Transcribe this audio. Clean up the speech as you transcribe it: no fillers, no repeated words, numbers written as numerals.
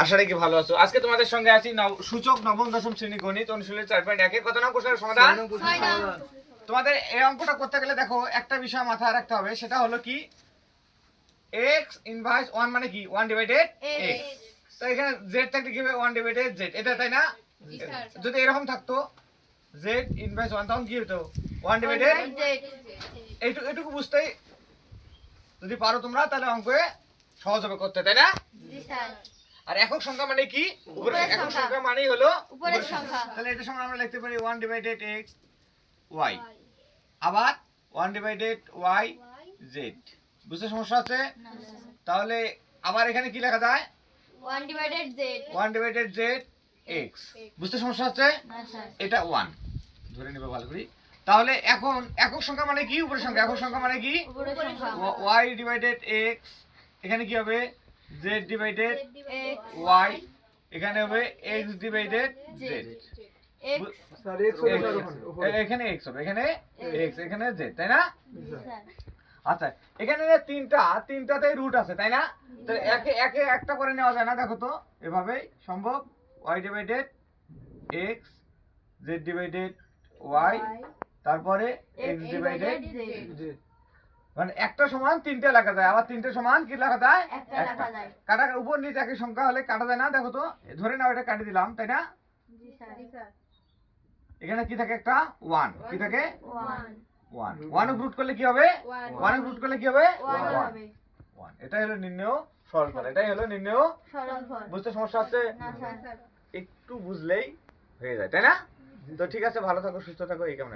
আশা রাখি ভালো আছো। আজকে তোমাদের সঙ্গে আছি সূচক নবম দশম শ্রেণী গণিত অনুশীলনী 4.1 এর কত নং প্রশ্নের সমাধান। তোমাদের এই অঙ্কটা করতে গেলে দেখো একটা বিষয় মাথায় রাখতে হবে, সেটা হলো কি x ইনভার্স 1 মানে কি 1 ডিভাইডেড x। তো এখানে z থাকলে কি হবে 1 ডিভাইডেড z, এটা তাই না? যদি এরকম থাকতো z ইনভার্স 1 তখন কি হতো 1 ডিভাইডেড z। এইটুকু বুঝতেই যদি পারো তোমরা তাহলে অঙ্কে সহজ হবে করতে, তাই না? জি স্যার। আর একক সংখ্যা মানে কি উপরের একক সংখ্যা মানেই হলো উপরের সংখ্যা। তাহলে এটা সমান আমরা লিখতে পারি 1 ডিভাইডেড x y, আবার 1 ডিভাইডেড y z। বুঝতে সমস্যা আছে? তাহলে আবার এখানে কি লেখা যায় 1 divided z 1 divided z x। বুঝতে সমস্যা আছে? না স্যার। এটা 1 ধরে নেবে ভালো করে। তাহলে এখন একক সংখ্যা মানে কি উপরের সংখ্যা, একক সংখ্যা মানে কি উপরের সংখ্যা y ডিভাইডেড x, এখানে কি হবে z ডিভাইডেড x y, এখানে হবে x divided z। x sir x হবে স্যার ওখানে এখানে x হবে, এখানে x, এখানে z, তাই না? স্যার। আচ্ছা এখানে তিনটাতেই রুট আছে, তাই না? তাহলে একে একে একটা করে নেওয়া যায় না? দেখো তো এভাবেই সম্ভব। y divided x, z divided y, তারপরে x ডিভাইডেড z মানে একটা সমান তিনটে লেখা যায়, আবার তিনটে সমান কি লেখা যায় একটা লেখা যায়। কাটা উপর নিচে একই সংখ্যা হলে কাটা যায় না? দেখো তো ধরে নাও এটা কাটি দিলাম, তাই না? জি স্যার। এখানে কি থাকে একটা 1, কি থাকে 1 1 রুট করলে কি হবে 1 রুট করলে কি হবে 1 হবে 1। এটাই হলো নির্ণয় সরলফল, এটাই হলো নির্ণয়। সরলফল। বুঝতে সমস্যা আছে? না স্যার। একটু বুঝলেই হয়ে যায়, তাই না? তো ঠিক আছে, ভালো থাকো, সুস্থ থাকো, এই কেমন।